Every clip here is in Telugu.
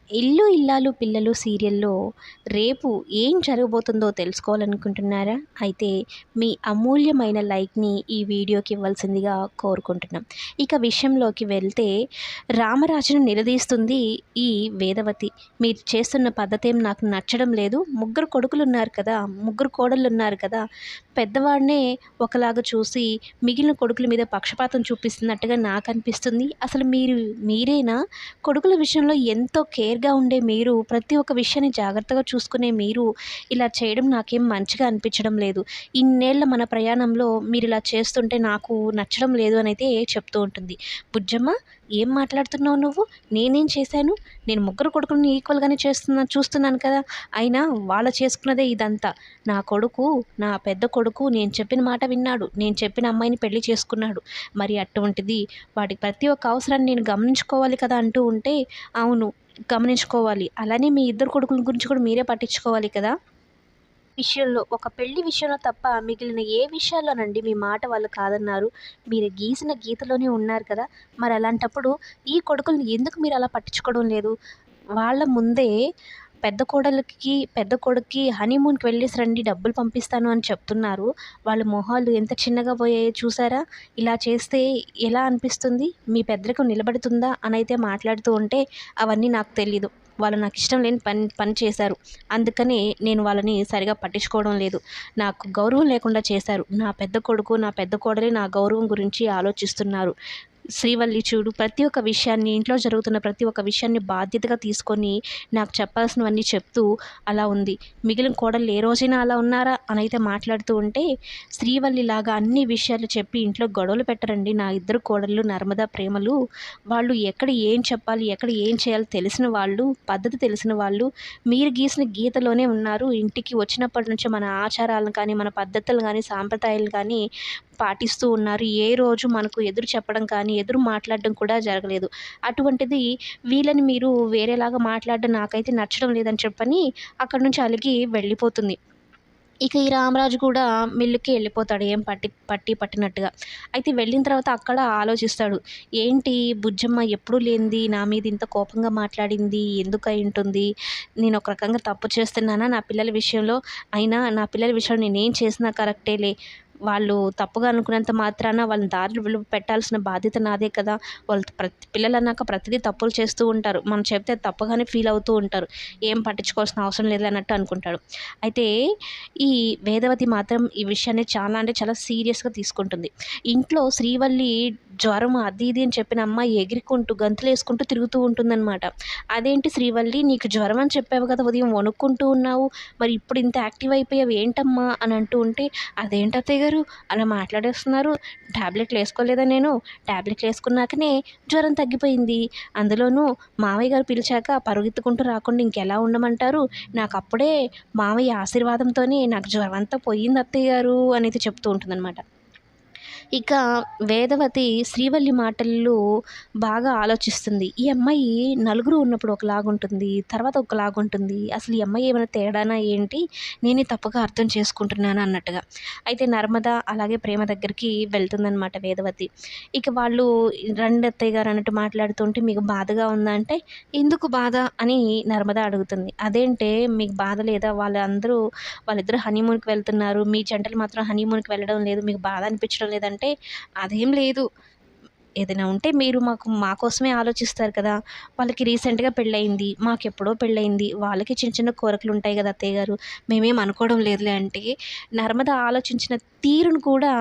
ఇల్లు ఇల్లాలు పిల్లలు సీరియల్లో రేపు ఏం జరగబోతుందో తెలుసుకోవాలనుకుంటున్నారా? అయితే మీ అమూల్యమైన లైక్‌ని ఈ వీడియోకి ఇవ్వాల్సిందిగా కోరుకుంటున్నాం. ఇక విషయంలోకి వెళ్తే రామరాజును నిలదీస్తుంది ఈ వేదవతి. మీరు చేస్తున్న పద్ధతేం నాకు నచ్చడం లేదు. ముగ్గురు కొడుకులున్నారు కదా! ముగ్గురు కోడళ్ళున్నారు కదా! పెద్దవాడినే ఒకలాగా చూసి మిగిలిన కొడుకుల మీద పక్షపాతం చూపిస్తున్నట్టుగా నాకనిపిస్తుంది. అసలు మీరేనా? కొడుకుల విషయంలో ఎంతో కేర్‌గా ఉండే మీరు, ప్రతి ఒక్క విషయాన్ని జాగ్రత్తగా చూసుకునే మీరు, ఇలా చేయడం నాకేం మంచిగా అనిపించడం లేదు. ఇన్నేళ్ల మన ప్రయాణంలో మీరిలా చేస్తుంటే నాకు నచ్చడం లేదు అనైతే చెప్తూ ఉంటుంది. బుజ్జమ్మ, ఏం మాట్లాడుతున్నావు నువ్వు? నేనేం చేశాను? నేను ముగ్గురు కొడుకుల్ని ఈక్వల్‌గానే చూస్తున్నాను కదా! అయినా వాళ్ళు చేసుకున్నదే ఇదంతా. నా పెద్ద కొడుకు నేను చెప్పిన మాట విన్నాడు. నేను చెప్పిన అమ్మాయిని పెళ్లి చేసుకున్నాడు. మరి అటువంటిది వాడి ప్రతి ఒక్క అవసరాన్ని నేను గమనించుకోవాలి కదా అంటూ ఉంటే, అవును, గమనించుకోవాలి. అలానే మీ ఇద్దరు కొడుకుల గురించి కూడా మీరే పట్టించుకోవాలి కదా! ఒక పెళ్లి విషయంలో తప్ప మిగిలిన ఏ విషయాల్లోనండి మీ మాట వాళ్ళు కాదన్నారు? మీరు గీసిన గీతలోనే ఉన్నారు కదా! మరి అలాంటప్పుడు ఈ కొడుకుల్ని ఎందుకు మీరు అలా పట్టించుకోవడం లేదు? వాళ్ళ ముందే పెద్ద కొడుక్కి హనీమూన్‌కి వెళ్ళేసి రండి, డబ్బులు పంపిస్తాను అని చెప్తున్నారు. వాళ్ళ మొహాలు ఎంత చిన్నగా పోయాయో చూసారా? ఇలా చేస్తే ఎలా అనిపిస్తుంది? మీ పెద్దరికం నిలబడుతుందా అనైతే మాట్లాడుతూ ఉంటే, అవన్నీ నాకు తెలీదు. వాళ్ళు నాకిష్టం లేని పని చేశారు. అందుకనే నేను వాళ్ళని సరిగా పట్టించుకోవడం లేదు. నాకు గౌరవం లేకుండా చేశారు. నా పెద్ద కొడుకు, నా పెద్ద కోడలే నా గౌరవం గురించి ఆలోచిస్తున్నారు. శ్రీవల్లి చూడు, ప్రతి ఒక్క విషయాన్ని, ఇంట్లో జరుగుతున్న ప్రతి ఒక్క విషయాన్ని బాధ్యతగా తీసుకొని నాకు చెప్పాల్సినవన్నీ చెప్తూ అలా ఉంది. మిగిలిన కోడళ్ళు ఏ రోజైనా అలా ఉన్నారా అనైతే మాట్లాడుతూ ఉంటే, శ్రీవల్లిలాగా అన్ని విషయాలు చెప్పి ఇంట్లో గొడవలు పెట్టరండి నా ఇద్దరు కోడళ్ళు నర్మదా, ప్రేమలు. వాళ్ళు ఎక్కడ ఏం చెప్పాలి, ఎక్కడ ఏం చేయాలో తెలిసిన వాళ్ళు, పద్ధతి తెలిసిన వాళ్ళు. మీరు గీసిన గీతలోనే ఉన్నారు. ఇంటికి వచ్చినప్పటి నుంచి మన ఆచారాలను కానీ, మన పద్ధతులు కానీ, సాంప్రదాయాలు కానీ పాటిస్తూ ఉన్నారు. ఏ రోజు మనకు ఎదురు చెప్పడం కానీ, ఎదురు మాట్లాడడం కూడా జరగలేదు. అటువంటిది వీళ్ళని మీరు వేరేలాగా మాట్లాడడం నాకైతే నచ్చడం లేదని చెప్పని అక్కడి నుంచి అలిగి వెళ్ళిపోతుంది. ఇక ఈ రామరాజు కూడా మిల్లుకి వెళ్ళిపోతాడు, ఏం పట్టినట్టుగా. అయితే వెళ్ళిన తర్వాత అక్కడ ఆలోచిస్తాడు. ఏంటి బుజ్జమ్మ ఎప్పుడూ లేనిది నా మీద ఇంత కోపంగా మాట్లాడింది ఎందుకయ్యుంటుంది? నేను ఒక రకంగా తప్పు చేస్తున్నానా నా పిల్లల విషయంలో? అయినా నా పిల్లల విషయంలో నేనేం చేసినా కరెక్టేలే. వాళ్ళు తప్పుగా అనుకున్నంత మాత్రాన వాళ్ళని దారిలో పెట్టాల్సిన బాధ్యత నాదే కదా! వాళ్ళు పిల్లలన్నాక ప్రతిదీ తప్పులు చేస్తూ ఉంటారు. మనం చెప్తే తప్పుగానే ఫీల్ అవుతూ ఉంటారు. ఏం పట్టించుకోవాల్సిన అవసరం లేదు అన్నట్టు అనుకుంటాడు. అయితే ఈ వేదవతి మాత్రం ఈ విషయాన్ని చాలా అంటే చాలా సీరియస్‌గా తీసుకుంటుంది. ఇంట్లో శ్రీవల్లి జ్వరం అది ఇది అని చెప్పిన అమ్మాయి ఎగిరికుంటూ గంతులేసుకుంటూ తిరుగుతూ ఉంటుందనమాట. అదేంటి శ్రీవల్లి, నీకు జ్వరం అని చెప్పావు కదా! ఉదయం వణుక్కుంటూ ఉన్నావు. మరి ఇప్పుడు ఇంత యాక్టివ్ అయిపోయావు ఏంటమ్మా అని అంటూ ఉంటే, అదేంటి అత్తయ్య గారు అలా మాట్లాడేస్తున్నారు. టాబ్లెట్లు ఏసుకోలేదా నేను? టాబ్లెట్లు ఏసుకున్నాకనే జ్వరం తగ్గిపోయింది. అందులోనూ మావయ్య గారు పిలిచాక పరుగెత్తుకుంటూ రాకుండా ఇంకెలా ఉండమంటారు? నాకప్పుడే మావయ్య ఆశీర్వాదంతోనే నాకు జ్వరమంతా పోయింది అత్తయ్య గారు అనేది చెప్తూ ఉంటుందనమాట. ఇక వేదవతి శ్రీవల్లి మాటల్లో బాగా ఆలోచిస్తుంది. ఈ అమ్మాయి నలుగురు ఉన్నప్పుడు ఒకలాగుంటుంది, తర్వాత ఒకలాగుంటుంది. అసలు ఈ అమ్మాయి ఏమైనా తేడానా ఏంటి? నేనే తప్పుగా అర్థం చేసుకుంటున్నానా అన్నట్టుగా. అయితే నర్మద అలాగే ప్రేమ దగ్గరికి వెళ్తుందనమాట వేదవతి. ఇక వాళ్ళు రండి అత్తయ్య గారు అన్నట్టు మాట్లాడుతుంటే, మీకు బాధగా ఉందా అంటే, ఎందుకు బాధ అని నర్మద అడుగుతుంది. అదేంటే మీకు బాధ లేదా? వాళ్ళిద్దరూ హనీమూన్‌కి వెళ్తున్నారు. మీ జంటలు మాత్రం హనీమూన్‌కి వెళ్ళడం లేదు. మీకు బాధ అనిపించడం లేదంటే, అదేం లేదు. ఏదైనా ఉంటే మీరు మా కోసమే ఆలోచిస్తారు కదా! వాళ్ళకి రీసెంట్‌గా పెళ్ళయింది. మాకెప్పుడో పెళ్ళయింది. వాళ్ళకి చిన్న చిన్న కోరికలుంటాయి గదా అత్తయ్య గారు! మేమేం అనుకోవడం లేదులే అంటే, నర్మద ఆలోచించిన తీరును కూడా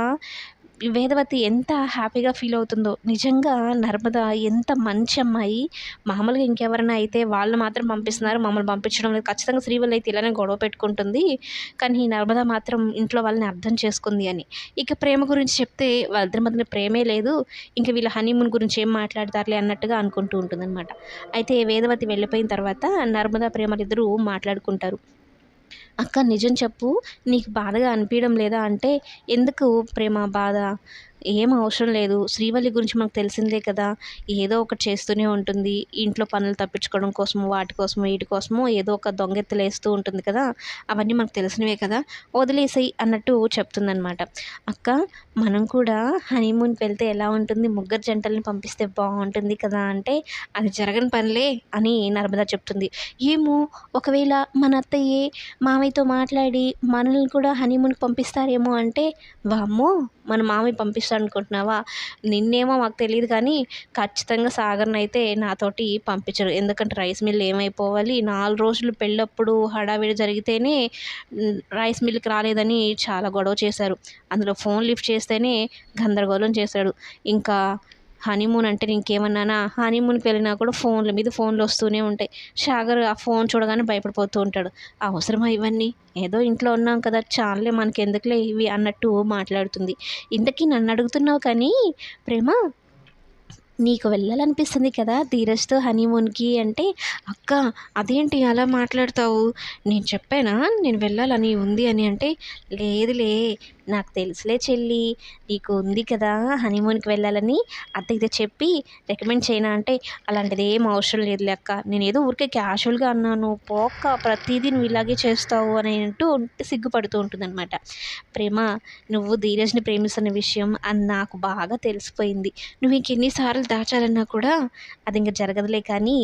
వేదవతి ఎంత హ్యాపీగా ఫీల్ అవుతుందో. నిజంగా నర్మద ఎంత మంచి అమ్మాయి. మామూలుగా ఇంకెవరైనా అయితే వాళ్ళు మాత్రం పంపిస్తున్నారు, మమ్మల్ని పంపించడం లేదు. ఖచ్చితంగా శ్రీవల్లి అయితే ఇలానే గొడవ పెట్టుకుంటుంది. కానీ ఈ నర్మద మాత్రం ఇంట్లో వాళ్ళని అర్థం చేసుకుంది అని. ఇక ప్రేమ గురించి చెప్తే వాళ్ళిద్దరి మధ్యన ప్రేమే లేదు. ఇంక వీళ్ళ హనీమూన్ గురించి ఏం మాట్లాడతారులే అన్నట్టుగా అనుకుంటూ ఉంటుందనమాట. అయితే వేదవతి వెళ్ళిపోయిన తర్వాత నర్మద, ప్రేమలిద్దరూ మాట్లాడుకుంటారు. అక్క నిజం చెప్పు, నీకు బాధగా అనిపియడం లేదా అంటే, ఎందుకు ప్రేమ బాధ? ఏం అవసరం లేదు. శ్రీవల్లి గురించి మనకు తెలిసిందే కదా! ఏదో ఒకటి చేస్తూనే ఉంటుంది. ఇంట్లో పనులు తప్పించుకోవడం కోసమో, వాటి కోసమో, వీటి కోసమో ఏదో ఒక దొంగెత్తులేస్తూ ఉంటుంది కదా! అవన్నీ మనకు తెలిసినవే కదా! వదిలేసేయి అన్నట్టు చెప్తుందనమాట. అక్క, మనం కూడా హనీమూన్‌కి వెళ్తే ఎలా ఉంటుంది? ముగ్గురు జంటల్ని పంపిస్తే బావుంటుంది కదా! అంటే అది జరగని పనిలే అని నర్మద చెప్తుంది. ఏమో, ఒకవేళ మన అత్తయ్యే మామయ్యతో మాట్లాడి మనల్ని కూడా హనీమూన్‌కి పంపిస్తారేమో అంటే, వామ్మో! మన మామయ్య పంపిస్తాడనుకుంటున్నావా? నిన్నేమో మాకు తెలీదు కానీ, ఖచ్చితంగా సాగర్‌నయితే నాతోటి పంపించరు. ఎందుకంటే రైస్ మిల్ ఏమైపోవాలి, 4 రోజులు పెళ్ళప్పుడు హడావిడి జరిగితేనే రైస్ మిల్‌కి రాలేదని చాలా గొడవ చేశారు. అందులో ఫోన్ లిఫ్ట్ చేస్తేనే గందరగోళం చేశాడు. ఇంకా హనీమూన్ అంటే ఇంకేమన్నానా? హనీమూన్‌కి వెళ్ళినా కూడా ఫోన్ల మీద ఫోన్‌లొస్తూనే ఉంటాయి. సాగర్ ఆ ఫోన్ చూడగానే భయపడిపోతూ ఉంటాడు. అవసరమా ఇవన్నీ? ఏదో ఇంట్లో ఉన్నాం కదా! చాలులే మనకెందుకులే ఇవి అన్నట్టు మాట్లాడుతుంది. ఇంతకీ నన్నడుగుతున్నావు కానీ ప్రేమ, నీకు వెళ్ళాలనిపిస్తుంది కదా ధీరజ్‌తో హనీమూన్‌కి అంటే, అక్క అదేంటి అలా మాట్లాడతావు? నేను చెప్పానా నేను వెళ్ళాలని ఉంది అని అంటే, లేదులే నాకు తెలుసులే చెల్లి, నీకు ఉంది కదా హనీమూన్‌కి వెళ్ళాలని, అత్తయ్యతో చెప్పి రికమెండ్ చేయనా అంటే, అలాంటిదేం అవసరం లేదులే అక్క. నేనేదో ఊరికే క్యాజువల్‌గా అన్నాను. పో అక్క, ప్రతీదీ నువ్వు ఇలాగే చేస్తావు అని అంటూ సిగ్గుపడుతూ ఉంటుందనమాట. ప్రేమ, నువ్వు ధీరజ్‌ని ప్రేమిస్తున్న విషయం అది నాకు బాగా తెలిసిపోయింది. నువ్వు ఇంకెన్ని సార్లు దాచాలన్నా కూడా అది ఇంక జరగదులే కానీ,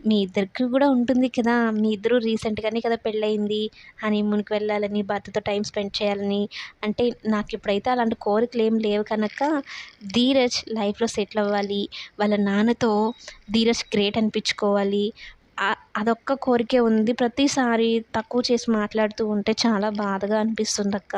మీ ఇద్దరికి కూడా ఉంటుంది కదా! మీ ఇద్దరు రీసెంట్‌గానే కదా పెళ్ళయింది. హనీమూన్‌కి వెళ్ళాలని, భర్తతో టైమ్ స్పెండ్ చేయాలని. అంటే నాకిప్పుడైతే అలాంటి కోరికలేం లేవు కనుక, ధీరజ్ లైఫ్‌లో సెటిల్ అవ్వాలి. వాళ్ళ నాన్నతో ధీరజ్ గ్రేట్ అనిపించుకోవాలి. అదొక్క కోరికే ఉంది. ప్రతిసారి తక్కువ చేసి మాట్లాడుతూ ఉంటే చాలా బాధగా అనిపిస్తుందక్క.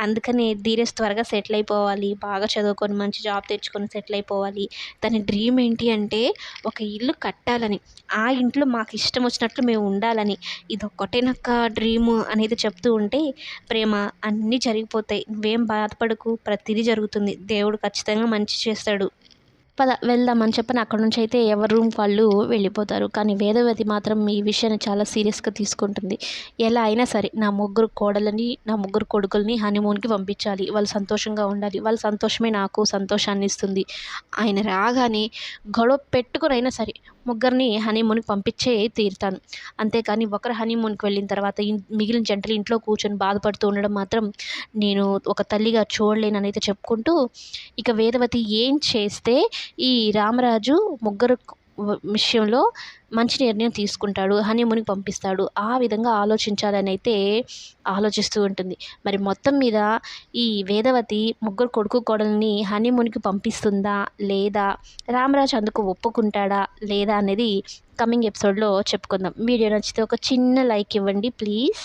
అందుకనే ధీరజ్ త్వరగా సెటిల్ అయిపోవాలి. బాగా చదువుకొని మంచి జాబ్ తెచ్చుకొని సెటిల్ అయిపోవాలి. తన డ్రీమ్ ఏంటి అంటే ఒక ఇల్లు కట్టాలని. ఆ ఇంట్లో మాకిష్టం వచ్చినట్లు మేము ఉండాలని. ఇదొక్కటేనక్క డ్రీము అనేది చెప్తూ ఉంటే, ప్రేమ, అన్నీ జరిగిపోతాయి. నువ్వేం బాధపడకు. ప్రతీదీ జరుగుతుంది. దేవుడు ఖచ్చితంగా మంచి చేస్తాడు. పద వెళ్దాం అని చెప్పని అక్కడి నుంచయితే ఎవరి రూమ్‌కి వాళ్ళు వెళ్ళిపోతారు. కానీ వేదవతి మాత్రం ఈ విషయాన్ని చాలా సీరియస్‌గా తీసుకుంటుంది. ఎలా అయినా సరే నా ముగ్గురు కోడళ్ళని, నా ముగ్గురు కొడుకుల్ని హనీమూన్‌కి పంపించాలి. వాళ్ళు సంతోషంగా ఉండాలి. వాళ్ళ సంతోషమే నాకు సంతోషాన్ని ఇస్తుంది. ఆయన రాగానే గొడవ పెట్టుకొనైనా సరే ముగ్గురిని హనీమూన్‌కి పంపించే తీరుతాను. అంతేకాని ఒకరు హనీమూన్‌కి వెళ్ళిన తర్వాత మిగిలిన జంటలు ఇంట్లో కూర్చొని బాధపడుతూ ఉండడం మాత్రం నేను ఒక తల్లిగా చూడలేననైతే చెప్పుకుంటూ, ఇక వేదవతి ఏం చేస్తే ఈ రామరాజు ముగ్గురు విషయంలో మంచి నిర్ణయం తీసుకుంటాడు. హనీమూన్‌కి పంపిస్తాడు. ఆ విధంగా ఆలోచించాలనైతే ఆలోచిస్తూ ఉంటుంది. మరి మొత్తం మీద ఈ వేదవతి ముగ్గురు కొడుకు కోడల్ని హనీమూన్‌కి పంపిస్తుందా? లేదా? రామరాజు అందుకు ఒప్పుకుంటాడా? లేదా? అనేది కమింగ్ ఎపిసోడ్‌లో చెప్పుకుందాం. వీడియో నచ్చితే ఒక చిన్న లైక్ ఇవ్వండి ప్లీజ్.